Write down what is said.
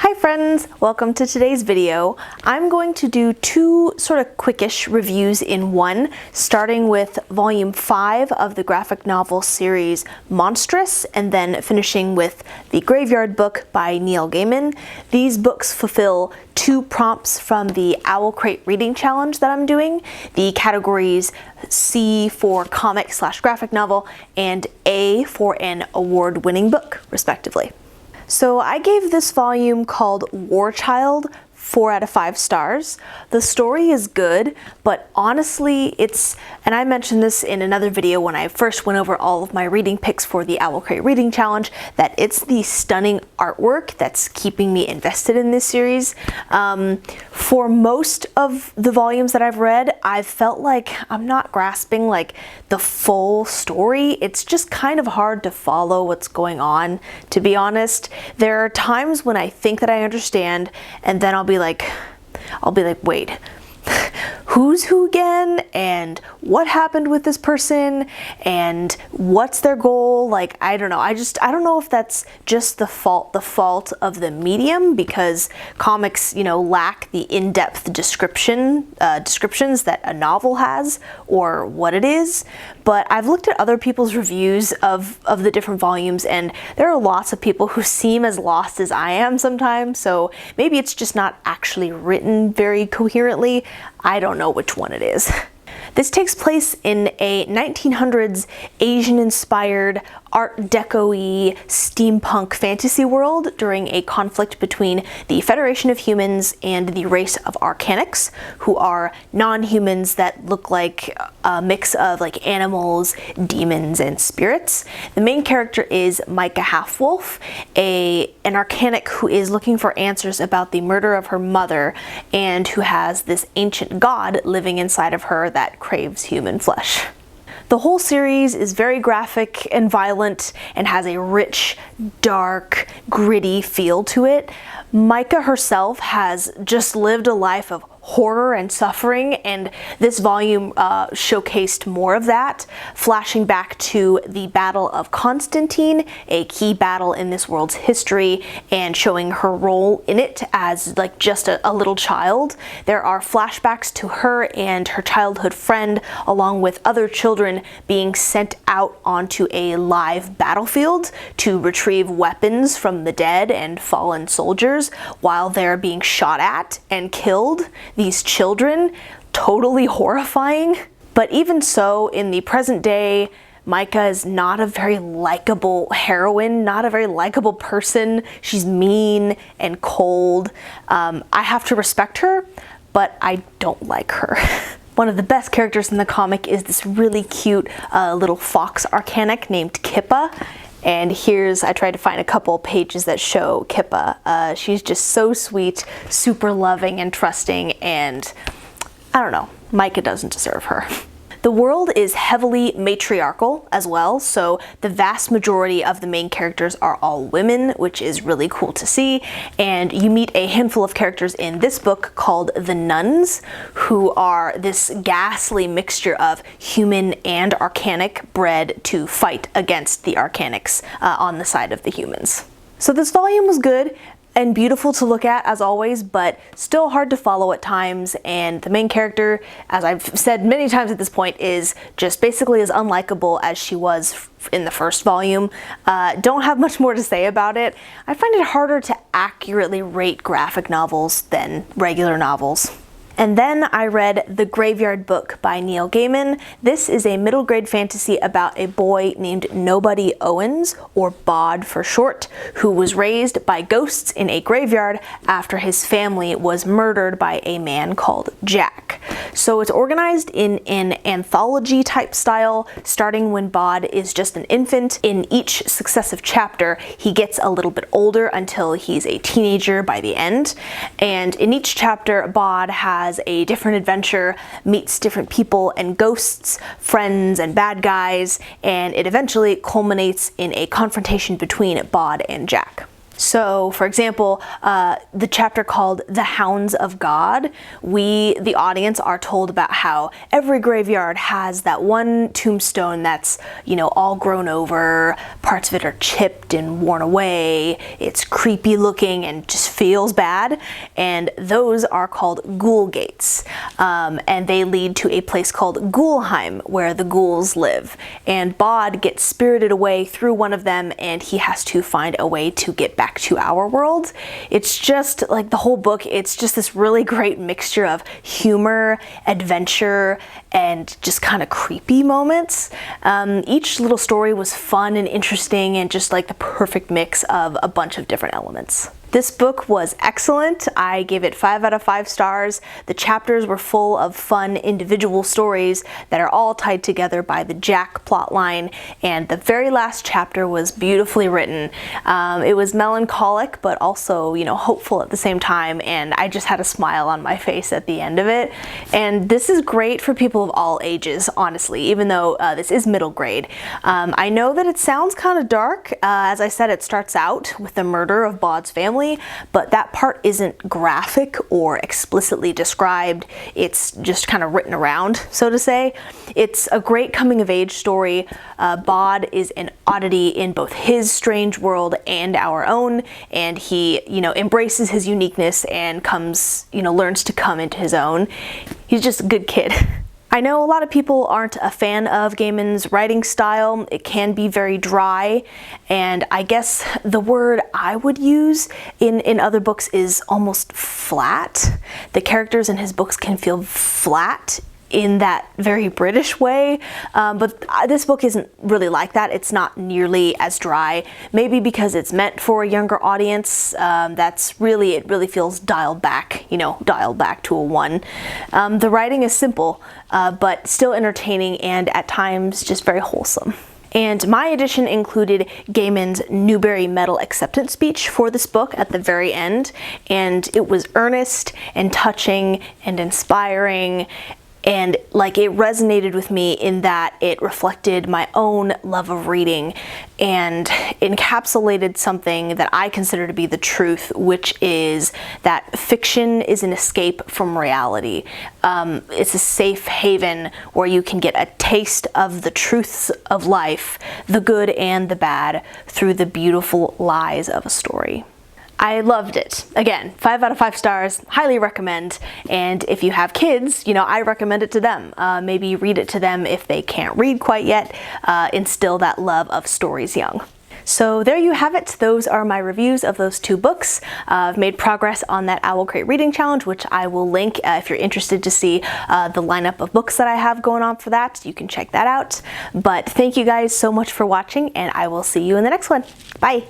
Hi friends, welcome to today's video. I'm going to do two sort of quickish reviews in one, starting with volume 5 of the graphic novel series Monstress, and then finishing with the Graveyard book by Neil Gaiman. These books fulfill two prompts from the Owl Crate reading challenge that I'm doing, the categories C for comic/graphic novel and A for an award-winning book, respectively. So I gave this volume called War Child 4 out of 5 stars. The story is good, but honestly and I mentioned this in another video when I first went over all of my reading picks for the Owl Crate reading challenge, that it's the stunning artwork that's keeping me invested in this series. For most of the volumes that I've read, I've felt like I'm not grasping like the full story. It's just kind of hard to follow what's going on, to be honest. There are times when I think that I understand, and then I'll be like, wait, who's who again? And what happened with this person? And what's their goal? Like, I don't know. I don't know if that's just the fault of the medium, because comics, lack the in-depth descriptions that a novel has, or what it is. But I've looked at other people's reviews of the different volumes, and there are lots of people who seem as lost as I am sometimes, so maybe it's just not actually written very coherently. I don't know which one it is. This takes place in a 1900s Asian-inspired Art Deco-y steampunk fantasy world during a conflict between the Federation of Humans and the race of Arcanics, who are non-humans that look like a mix of like animals, demons, and spirits. The main character is Micah Halfwolf, an Arcanic who is looking for answers about the murder of her mother and who has this ancient god living inside of her that craves human flesh. The whole series is very graphic and violent and has a rich, dark, gritty feel to it. Micah herself has just lived a life of horror and suffering, and this volume showcased more of that, flashing back to the Battle of Constantine, a key battle in this world's history, and showing her role in it as like just a little child. There are flashbacks to her and her childhood friend, along with other children being sent out onto a live battlefield to retrieve weapons from the dead and fallen soldiers while they're being shot at and killed. These children, totally horrifying. But even so, in the present day, Micah is not a very likable heroine, not a very likable person. She's mean and cold. I have to respect her, but I don't like her. One of the best characters in the comic is this really cute little fox Arcanic named Kippa. And I tried to find a couple pages that show Kippa. She's just so sweet, super loving and trusting, and I don't know, Micah doesn't deserve her. The world is heavily matriarchal as well, so the vast majority of the main characters are all women, which is really cool to see, and you meet a handful of characters in this book called the Nuns, who are this ghastly mixture of human and Arcanic bred to fight against the Arcanics on the side of the humans. So this volume was good and beautiful to look at as always, but still hard to follow at times, and the main character, as I've said many times at this point, is just basically as unlikable as she was in the first volume. Don't have much more to say about it. I find it harder to accurately rate graphic novels than regular novels. And then I read The Graveyard book by Neil Gaiman. This is a middle grade fantasy about a boy named Nobody Owens, or Bod for short, who was raised by ghosts in a graveyard after his family was murdered by a man called Jack. So it's organized in an anthology type style, starting when Bod is just an infant. In each successive chapter, he gets a little bit older until he's a teenager by the end. And in each chapter, Bod has a different adventure, meets different people and ghosts, friends and bad guys, and it eventually culminates in a confrontation between Bod and Jack. So, for example, the chapter called The Hounds of God, we, the audience, are told about how every graveyard has that one tombstone that's, you know, all grown over, parts of it are chipped and worn away, it's creepy looking and just feels bad, and those are called ghoul gates. And they lead to a place called Ghoulheim, where the ghouls live. And Bod gets spirited away through one of them, and he has to find a way to get back to our world. It's just like the whole book, it's just this really great mixture of humor, adventure, and just kind of creepy moments. Each little story was fun and interesting and just like the perfect mix of a bunch of different elements. This book was excellent. I gave it 5 out of 5 stars. The chapters were full of fun individual stories that are all tied together by the Jack plotline, and the very last chapter was beautifully written. It was melancholic, but also, you know, hopeful at the same time, and I just had a smile on my face at the end of it. And this is great for people of all ages, honestly, even though this is middle grade. I know that it sounds kind of dark. As I said, it starts out with the murder of Bod's family, but that part isn't graphic or explicitly described. It's just kind of written around, so to say. It's a great coming of age story. Bod is an oddity in both his strange world and our own, and he, you know, embraces his uniqueness and comes, you know, learns to come into his own. He's just a good kid. I know a lot of people aren't a fan of Gaiman's writing style. It can be very dry, and I guess the word I would use in other books is almost flat. The characters in his books can feel flat in that very British way, but this book isn't really like that. It's not nearly as dry, maybe because it's meant for a younger audience. It really feels dialed back, you know, dialed back to a 1. The writing is simple, but still entertaining and at times just very wholesome. And my edition included Gaiman's Newbery Medal acceptance speech for this book at the very end, and it was earnest and touching and inspiring, and like it resonated with me in that it reflected my own love of reading and encapsulated something that I consider to be the truth, which is that fiction is an escape from reality. It's a safe haven where you can get a taste of the truths of life, the good and the bad, through the beautiful lies of a story. I loved it. Again, 5 out of 5 stars, highly recommend. And if you have kids, you know, I recommend it to them. Maybe read it to them if they can't read quite yet. Instill that love of stories young. So there you have it. Those are my reviews of those 2 books. I've made progress on that Owl Crate Reading Challenge, which I will link if you're interested to see the lineup of books that I have going on for that. You can check that out. But thank you guys so much for watching, and I will see you in the next one. Bye!